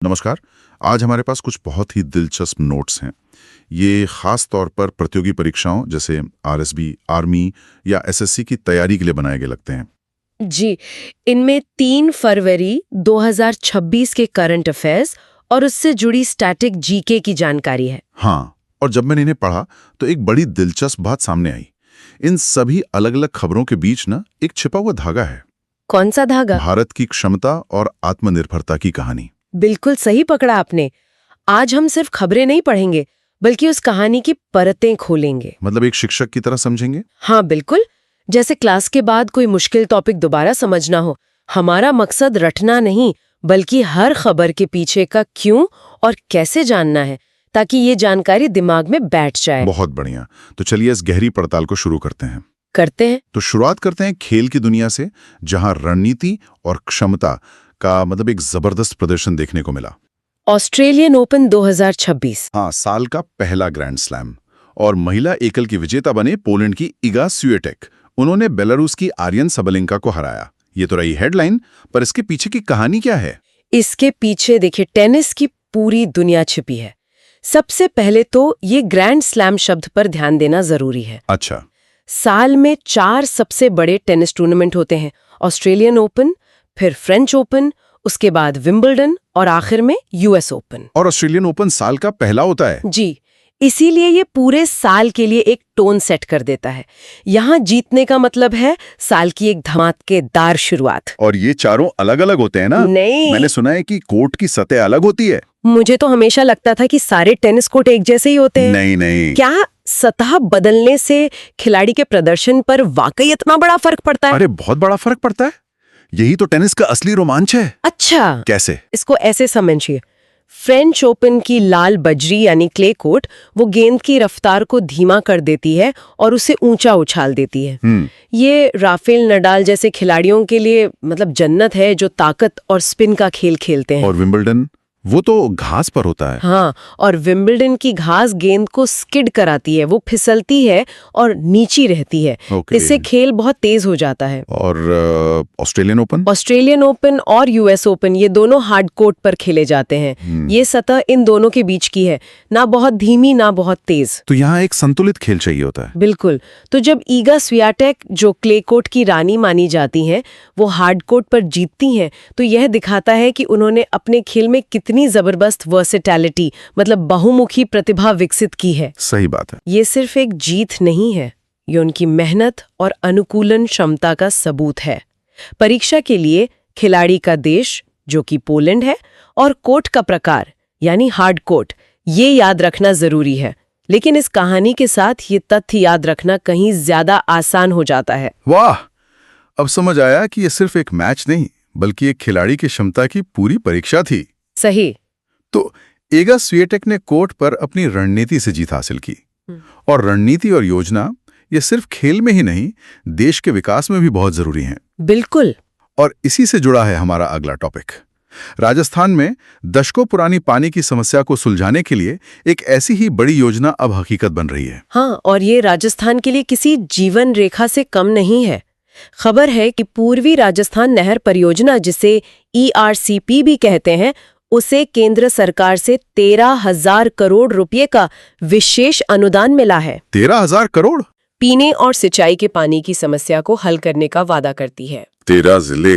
नमस्कार। आज हमारे पास कुछ बहुत ही दिलचस्प नोट्स हैं। ये खास तौर पर प्रतियोगी परीक्षाओं जैसे आरएसबी, आर्मी या एसएससी की तैयारी के लिए बनाए गए लगते हैं। जी, इनमें 3 फरवरी 2026 के करंट अफेयर्स और उससे जुड़ी स्टैटिक जीके की जानकारी है। हाँ, और जब मैंने इन्हें पढ़ा तो एक बड़ी दिलचस्प बात सामने आई। इन सभी अलग अलग खबरों के बीच ना एक छिपा हुआ धागा है। कौन सा धागा? भारत की क्षमता और आत्मनिर्भरता की कहानी। बिल्कुल सही पकड़ा आपने। आज हम सिर्फ खबरें नहीं पढ़ेंगे, बल्कि उस कहानी की परतें खोलेंगे। मतलब एक शिक्षक की तरह समझेंगे। हाँ बिल्कुल, जैसे क्लास के बाद कोई मुश्किल टॉपिक दोबारा समझना हो। हमारा मकसद रटना नहीं, बल्कि हर खबर के पीछे का क्यों और कैसे जानना है, ताकि ये जानकारी दिमाग में बैठ जाए। बहुत बढ़िया। तो चलिए इस गहरी पड़ताल को शुरू करते हैं। तो शुरुआत करते हैं खेल की दुनिया से, जहां रणनीति और क्षमता का मतलब एक जबरदस्त प्रदर्शन देखने को मिला। Australian open 2026। हाँ, साल का पहला ग्रैंड स्लैम। और महिला एकल की विजेता बने पोलैंड की इगा स्विएटेक। उन्होंने बेलारूस की आर्यन सबलेंका को हराया। ये तो रही हेडलाइन, पर इसके पीछे की कहानी क्या है? इसके पीछे देखिए टेनिस की पूरी दुनिया छिपी है। सबसे पहले तो ये ग्रैंड स्लैम शब्द पर ध्यान देना जरूरी है। अच्छा। साल में 4 सबसे बड़े टेनिस टूर्नामेंट होते हैं। ऑस्ट्रेलियन ओपन, फिर फ्रेंच ओपन, उसके बाद विंबलडन और आखिर में यूएस ओपन। और ऑस्ट्रेलियन ओपन साल का पहला होता है। जी, इसीलिए ये पूरे साल के लिए एक टोन सेट कर देता है। यहाँ जीतने का मतलब है साल की एक धमाकेदार शुरुआत। और ये चारों अलग अलग होते हैं ना? नहीं, मैंने सुना है कि कोर्ट की सतह अलग होती है। मुझे तो हमेशा लगता था कि सारे टेनिस कोर्ट एक जैसे ही होते हैं। नहीं नहीं, क्या सतह बदलने से खिलाड़ी के प्रदर्शन पर वाकई इतना बड़ा फर्क पड़ता है? अरे बहुत बड़ा फर्क पड़ता है। यही तो टेनिस का असली रोमांच है। अच्छा, कैसे? इसको ऐसे समझिए। फ्रेंच ओपन की लाल बजरी यानी क्ले कोर्ट वो गेंद की रफ्तार को धीमा कर देती है और उसे ऊंचा उछाल देती है। ये राफेल नडाल जैसे खिलाड़ियों के लिए मतलब जन्नत है, जो ताकत और स्पिन का खेल खेलते हैं। और विंबलडन वो तो घास पर होता है। हाँ, और विंबलडन की घास गेंद को स्किड कराती है, वो फिसलती है और नीची रहती है। इससे खेल बहुत तेज हो जाता है। और ऑस्ट्रेलियन ओपन और यूएस ओपन ये दोनों हार्ड कोर्ट पर खेले जाते हैं। ये सतह इन दोनों के बीच की है, ना बहुत धीमी ना बहुत तेज। तो यहाँ एक संतुलित खेल चाहिए होता है। बिल्कुल। तो जब ईगा स्वियाटेक, जो क्ले कोर्ट की रानी मानी जाती हैं, वो हार्ड कोर्ट पर जीतती हैं, तो यह दिखाता है कि उन्होंने अपने खेल में कितनी जबरदस्त वर्सेटैलिटी मतलब बहुमुखी प्रतिभा विकसित की है। सही बात है। ये सिर्फ एक जीत नहीं है, ये उनकी मेहनत और अनुकूलन क्षमता का सबूत है। परीक्षा के लिए खिलाड़ी का देश जो कि पोलैंड है और कोर्ट का प्रकार यानी हार्ड कोर्ट, ये याद रखना जरूरी है। लेकिन इस कहानी के साथ ये तथ्य याद रखना कहीं ज्यादा आसान हो जाता है। वाह, अब समझ आया कि ये सिर्फ एक मैच नहीं, बल्कि एक खिलाड़ी की क्षमता की पूरी परीक्षा थी। सही। तो इगा स्विएटेक ने कोर्ट पर अपनी रणनीति से जीत हासिल की। और रणनीति और योजना ये सिर्फ खेल में ही नहीं, देश के विकास में भी बहुत जरूरी हैं। बिल्कुल। और इसी से जुड़ा है हमारा अगला टॉपिक। राजस्थान में दशकों पुरानी पानी की समस्या को सुलझाने के लिए एक ऐसी ही बड़ी योजना अब हकीकत बन रही है। हाँ, और ये राजस्थान के लिए किसी जीवन रेखा से कम नहीं है। खबर है कि पूर्वी राजस्थान नहर परियोजना, जिसे ERCP भी कहते हैं, उसे केंद्र सरकार से 13,000 करोड़ रुपए का विशेष अनुदान मिला है। 13,000 करोड़ पीने और सिंचाई के पानी की समस्या को हल करने का वादा करती है। 13 जिले,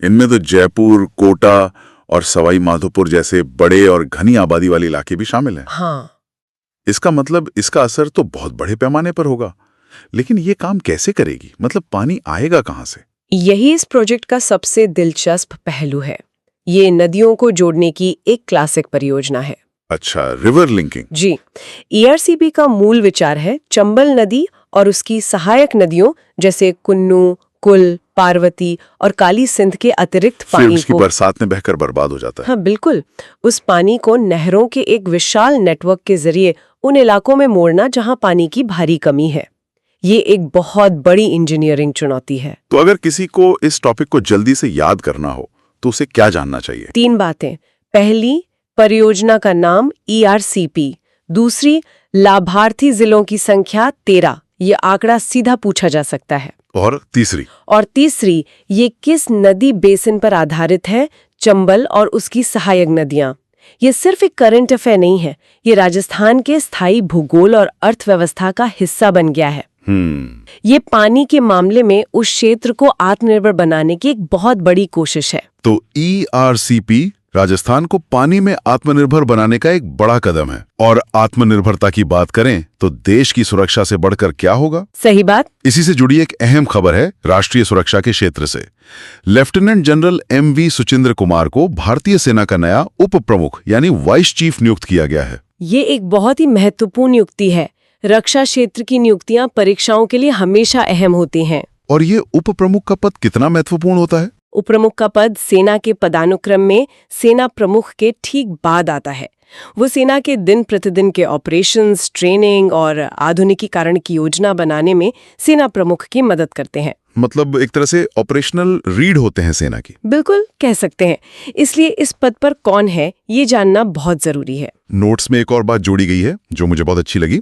इनमें तो जयपुर, कोटा और सवाई माधोपुर जैसे बड़े और घनी आबादी वाले इलाके भी शामिल हैं। हाँ, इसका मतलब इसका असर तो बहुत बड़े पैमाने पर होगा। लेकिन ये काम कैसे करेगी? मतलब पानी आएगा कहाँ से? यही इस प्रोजेक्ट का सबसे दिलचस्प पहलू है। ये नदियों को जोड़ने की एक क्लासिक परियोजना है। अच्छा, रिवर लिंकिंग। जी, ERCP का मूल विचार है चंबल नदी और उसकी सहायक नदियों जैसे कुन्नू, कुल, पार्वती और काली सिंध के अतिरिक्त पानी को बरसात में बहकर बर्बाद हो जाता है। हाँ बिल्कुल, उस पानी को नहरों के एक विशाल नेटवर्क के जरिए उन इलाकों में मोड़ना जहां पानी की भारी कमी है। ये एक बहुत बड़ी इंजीनियरिंग चुनौती है। तो अगर किसी को इस टॉपिक को जल्दी से याद करना हो तो उसे क्या जानना चाहिए? 3 बातें। पहली, परियोजना का नाम ERCP। दूसरी, लाभार्थी जिलों की संख्या 13, ये आंकड़ा सीधा पूछा जा सकता है। और तीसरी, ये किस नदी बेसिन पर आधारित है, चंबल और उसकी सहायक नदियां। ये सिर्फ एक करंट अफेयर नहीं है, ये राजस्थान के स्थायी भूगोल और अर्थव्यवस्था का हिस्सा बन गया है। ये पानी के मामले में उस क्षेत्र को आत्मनिर्भर बनाने की एक बहुत बड़ी कोशिश है। तो ERCP राजस्थान को पानी में आत्मनिर्भर बनाने का एक बड़ा कदम है। और आत्मनिर्भरता की बात करें तो देश की सुरक्षा से बढ़कर क्या होगा? सही बात। इसी से जुड़ी एक अहम खबर है राष्ट्रीय सुरक्षा के क्षेत्र से। Lieutenant general MV Suchindra Kumar को भारतीय सेना का नया उप प्रमुख यानी वाइस चीफ नियुक्त किया गया है। ये एक बहुत ही महत्वपूर्ण नियुक्ति है। रक्षा क्षेत्र की नियुक्तियां परीक्षाओं के लिए हमेशा अहम होती हैं। और ये उप प्रमुख का पद कितना महत्वपूर्ण होता है? उप प्रमुख का पद सेना के पदानुक्रम में सेना प्रमुख के ठीक बाद आता है। वो सेना के दिन प्रतिदिन के ऑपरेशंस, ट्रेनिंग और आधुनिकीकरण की योजना बनाने में सेना प्रमुख की मदद करते हैं। मतलब एक तरह से ऑपरेशनल रीढ़ होते हैं सेना की। बिल्कुल कह सकते हैं। इसलिए इस पद पर कौन है ये जानना बहुत जरूरी है। नोट्स में एक और बात जोड़ी गई है जो मुझे बहुत अच्छी लगी।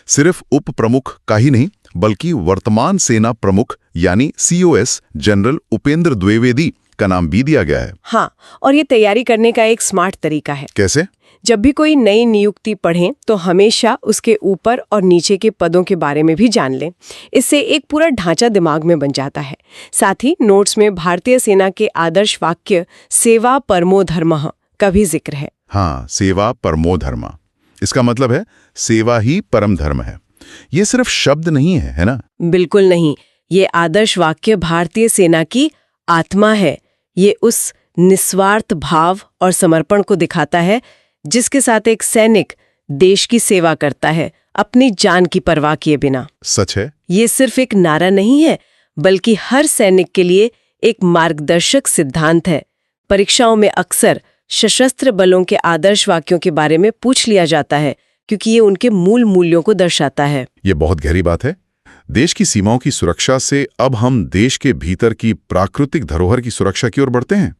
सिर्फ उप प्रमुख का ही नहीं बल्कि वर्तमान सेना प्रमुख यानी COS जनरल उपेंद्र द्विवेदी का नाम भी दिया गया है। हाँ, और ये तैयारी करने का एक स्मार्ट तरीका है। कैसे? जब भी कोई नई नियुक्ति पढ़ें तो हमेशा उसके ऊपर और नीचे के पदों के बारे में भी जान लें। इससे एक पूरा ढांचा दिमाग में बन जाता है। साथ ही नोट्स में भारतीय सेना के आदर्श वाक्य सेवा परमो धर्मः का भी जिक्र है। हाँ, सेवा परमो धर्म। इसका मतलब है सेवा ही परम धर्म है। ये सिर्फ शब्द नहीं है, है ना? बिल्कुल नहीं। ये आदर्श वाक्य भारतीय सेना की आत्मा है। ये उस निस्वार्थ भाव और समर्पण को दिखाता है जिसके साथ एक सैनिक देश की सेवा करता है, अपनी जान की परवाह किए बिना। सच है। ये सिर्फ एक नारा नहीं है बल्कि हर सैनिक के लिए एक मार्गदर्शक सिद्धांत है। परीक्षाओं में अक्सर सशस्त्र बलों के आदर्श वाक्यों के बारे में पूछ लिया जाता है क्योंकि ये उनके मूल मूल्यों को दर्शाता है। ये बहुत गहरी बात है। देश की सीमाओं की सुरक्षा से अब हम देश के भीतर की प्राकृतिक धरोहर की सुरक्षा की ओर बढ़ते हैं।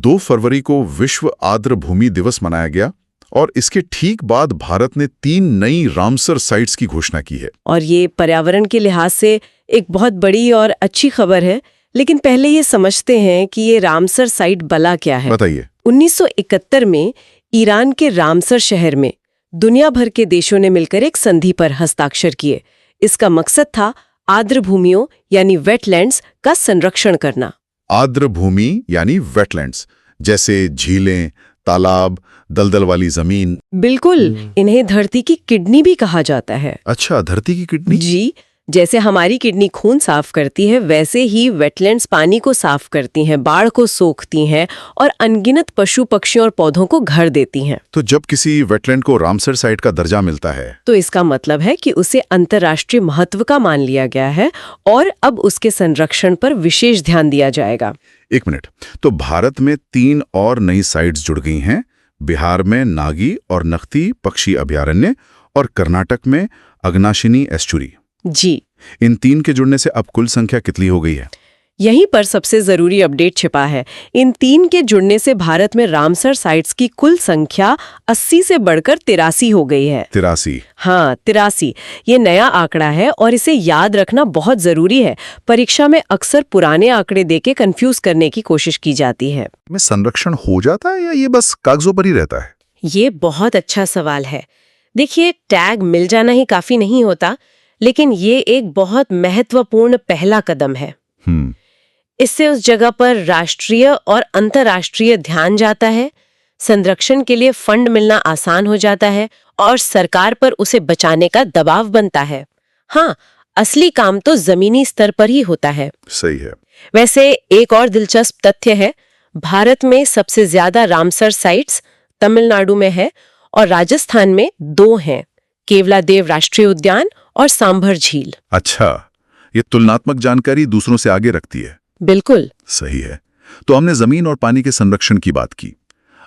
2 फरवरी को विश्व आर्द्र भूमि दिवस मनाया गया और इसके ठीक बाद भारत ने 3 नई रामसर साइट्स की घोषणा की है। और ये पर्यावरण के लिहाज से एक बहुत बड़ी और अच्छी खबर है। लेकिन पहले ये समझते हैं कि ये रामसर साइट बला क्या है। बताइए। 1971 में ईरान के रामसर शहर में दुनिया भर के देशों ने मिलकर एक संधि पर हस्ताक्षर किए। इसका मकसद था आर्द्र भूमियों यानी वेटलैंड्स का संरक्षण करना। आर्द्र भूमि यानी वेटलैंड्स जैसे झीलें, तालाब, दलदल वाली जमीन। बिल्कुल, इन्हें धरती की किडनी भी कहा जाता है। अच्छा, धरती की किडनी? जी, जैसे हमारी किडनी खून साफ करती है वैसे ही वेटलैंड्स पानी को साफ करती हैं, बाढ़ को सोखती हैं और अनगिनत पशु पक्षियों और पौधों को घर देती हैं। तो जब किसी वेटलैंड को रामसर साइट का दर्जा मिलता है तो इसका मतलब है कि उसे अंतर्राष्ट्रीय महत्व का मान लिया गया है और अब उसके संरक्षण पर विशेष ध्यान दिया जाएगा। 1 मिनट, तो भारत में 3 और नई साइट्स जुड़ गई हैं। बिहार में नागी और नख्ती पक्षी अभयारण्य और कर्नाटक में अग्नाशिनी एस्चुरी। जी, इन 3 के जुड़ने से अब कुल संख्या कितनी हो गई है? यहीं पर सबसे जरूरी अपडेट छिपा है। इन 3 के जुड़ने से भारत में रामसर साइट्स की कुल संख्या 80 से बढ़कर 83 हो गई है। 83? हाँ, 83। ये नया आंकड़ा है और इसे याद रखना बहुत जरूरी है। परीक्षा में अक्सर पुराने आंकड़े देके कंफ्यूज करने की कोशिश की जाती है। में संरक्षण हो जाता है या ये बस कागजों पर ही रहता है? ये बहुत अच्छा सवाल है। देखिए, टैग मिल जाना ही काफी नहीं होता, लेकिन ये एक बहुत महत्वपूर्ण पहला कदम है। इससे उस जगह पर राष्ट्रीय और अंतर्राष्ट्रीय ध्यान जाता है, संरक्षण के लिए फंड मिलना आसान हो जाता है और सरकार पर उसे बचाने का दबाव बनता है। हाँ, असली काम तो जमीनी स्तर पर ही होता है। सही है। वैसे एक और दिलचस्प तथ्य है, भारत में सबसे ज्यादा रामसर साइट्स तमिलनाडु में है और राजस्थान में 2 हैं, केवलादेव राष्ट्रीय उद्यान और सांभर झील। अच्छा, ये तुलनात्मक जानकारी दूसरों से आगे रखती है। बिल्कुल सही है। तो हमने जमीन और पानी के संरक्षण की बात की।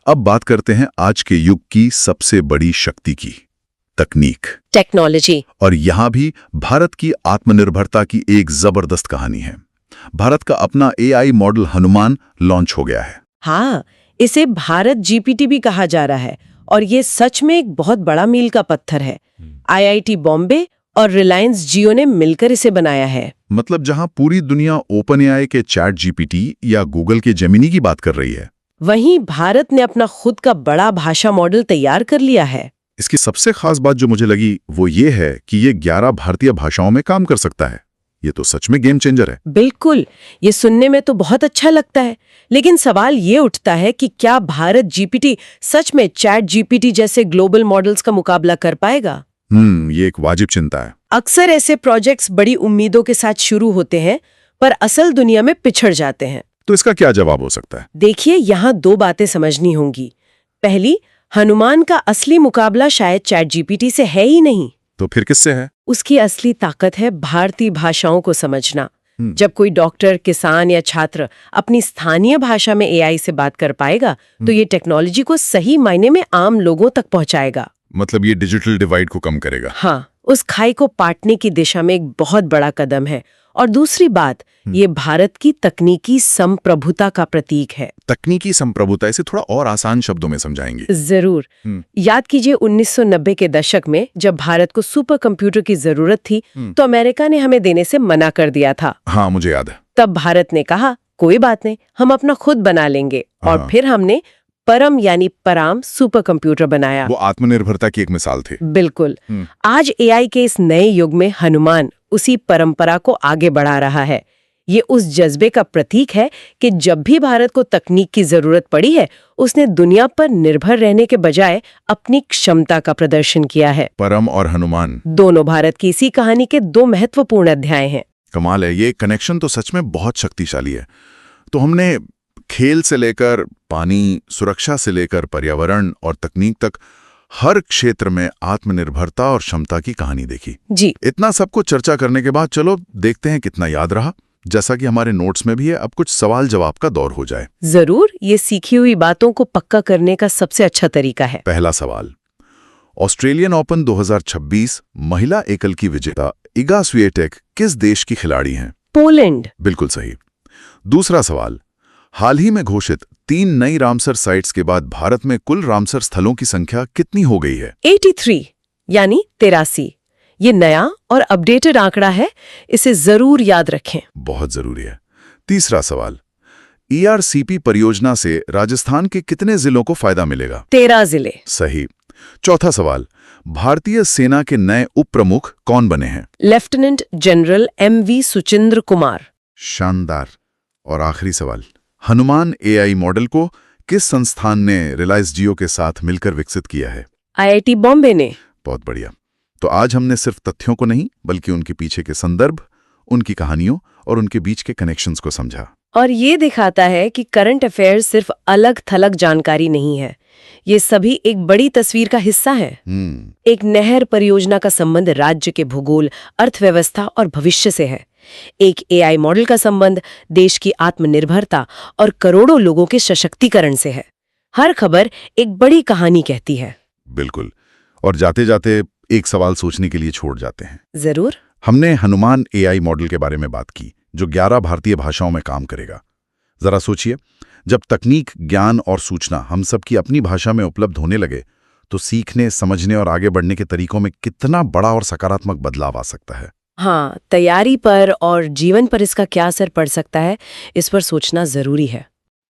अब बात करते हैं आज के युग की सबसे बड़ी शक्ति की, तकनीक, टेक्नोलॉजी। और यहाँ भी भारत की आत्मनिर्भरता की एक जबरदस्त कहानी है। भारत का अपना AI मॉडल हनुमान लॉन्च हो गया है। हाँ, इसे भारत GPT भी कहा जा रहा है और ये सच में एक बहुत बड़ा मील का पत्थर है। IIT बॉम्बे और रिलायंस जियो ने मिलकर इसे बनाया है। मतलब जहां पूरी दुनिया OpenAI के ChatGPT या गूगल के जेमिनी की बात कर रही है, वहीं भारत ने अपना खुद का बड़ा भाषा मॉडल तैयार कर लिया है। इसकी सबसे खास बात जो मुझे लगी वो ये है कि ये 11 भारतीय भाषाओं में काम कर सकता है। ये तो सच में गेम चेंजर है। बिल्कुल, ये सुनने में तो बहुत अच्छा लगता है, लेकिन सवाल ये उठता है कि क्या भारत जीपीटी सच में चैट जीपीटी जैसे ग्लोबल मॉडल्स का मुकाबला कर पाएगा? ये एक वाजिब चिंता है। अक्सर ऐसे प्रोजेक्ट्स बड़ी उम्मीदों के साथ शुरू होते हैं, पर असल दुनिया में पिछड़ जाते हैं। तो इसका क्या जवाब हो सकता है? देखिए, यहाँ 2 बातें समझनी होंगी। पहली, हनुमान का असली मुकाबला शायद चैट जीपीटी से है ही नहीं। तो फिर किससे है? उसकी असली ताकत है भारतीय भाषाओं को समझना। जब कोई डॉक्टर, किसान या छात्र अपनी स्थानीय भाषा में एआई से बात कर पाएगा, तो ये टेक्नोलॉजी को सही मायने में आम लोगों तक पहुंचाएगा। मतलब ये डिजिटल डिवाइड को कम करेगा। हाँ, उस खाई को पाटने की दिशा में एक बहुत बड़ा कदम है। और दूसरी बात, ये भारत की तकनीकी संप्रभुता का प्रतीक है। तकनीकी संप्रभुता, इसे थोड़ा और आसान शब्दों में समझाएंगे? जरूर। याद कीजिए 1990 के दशक में जब भारत को सुपर कंप्यूटर की जरूरत थी, तो अमेरिका ने हमें देने से मना कर दिया था। हाँ, मुझे याद है। तब भारत ने कहा, कोई बात नहीं, हम अपना खुद बना लेंगे। और फिर हमने परम यानी पराम सुपर कंप्यूटर बनाया। वो आत्मनिर्भरता की एक मिसाल थी। बिल्कुल। आज एआई के इस नए युग में हनुमान उसी परंपरा को आगे बढ़ा रहा है। ये उस जज्बे का प्रतीक है कि जब भी भारत को तकनीक की जरूरत पड़ी है, उसने दुनिया पर निर्भर रहने के बजाय अपनी क्षमता का प्रदर्शन किया है। परम और हनुमान दोनों भारत की इसी कहानी के 2 महत्वपूर्ण अध्याय हैं। कमाल है, ये कनेक्शन तो सच में बहुत शक्तिशाली है। तो हमने खेल से लेकर पानी, सुरक्षा से लेकर पर्यावरण और तकनीक तक हर क्षेत्र में आत्मनिर्भरता और क्षमता की कहानी देखी। जी। इतना सबको चर्चा करने के बाद चलो देखते हैं कितना याद रहा। जैसा कि हमारे नोट्स में भी है, अब कुछ सवाल जवाब का दौर हो जाए। जरूर, ये सीखी हुई बातों को पक्का करने का सबसे अच्छा तरीका है। पहला सवाल, ऑस्ट्रेलियन ओपन 2026 महिला एकल की विजेता इगा स्विएटेक किस देश की खिलाड़ी हैं? पोलैंड। बिल्कुल सही। दूसरा सवाल, हाल ही में घोषित 3 नई रामसर साइट्स के बाद भारत में कुल रामसर स्थलों की संख्या कितनी हो गई है? 83 यानी 83। ये नया और अपडेटेड आंकड़ा है, इसे जरूर याद रखें। बहुत जरूरी है। तीसरा सवाल, ईआरसीपी परियोजना से राजस्थान के कितने जिलों को फायदा मिलेगा? 13 जिले। सही। चौथा सवाल, भारतीय सेना के नए उप प्रमुख कौन बने हैं? Lieutenant general MV Suchindra Kumar. शानदार। और आखिरी सवाल, हनुमान एआई मॉडल को किस संस्थान ने रिलायंस जियो के साथ मिलकर विकसित किया है? IIT बॉम्बे ने। बहुत बढ़िया। तो आज हमने सिर्फ तथ्यों को नहीं, बल्कि उनके पीछे के संदर्भ, उनकी कहानियों और उनके बीच के कनेक्शंस को समझा। और ये दिखाता है कि करंट अफेयर्स सिर्फ अलग-थलग जानकारी नहीं है, ये सभी एक बड़ी तस्वीर का हिस्सा है। एक नहर परियोजना का संबंध राज्य के भूगोल, अर्थव्यवस्था और भविष्य से है। एक एआई मॉडल का संबंध देश की आत्मनिर्भरता और करोड़ों लोगों के सशक्तिकरण से है। हर खबर एक बड़ी कहानी कहती है। बिल्कुल। और जाते जाते एक सवाल सोचने के लिए छोड़ जाते हैं। जरूर। हमने हनुमान एआई मॉडल के बारे में बात की, जो 11 भारतीय भाषाओं में काम करेगा। जरा सोचिए, जब तकनीक, ज्ञान और सूचना हम सब की अपनी भाषा में उपलब्ध होने लगे, तो सीखने, समझने और आगे बढ़ने के तरीकों में कितना बड़ा और सकारात्मक बदलाव आ सकता है। हाँ, तैयारी पर और जीवन पर इसका क्या असर पड़ सकता है, इस पर सोचना जरूरी है।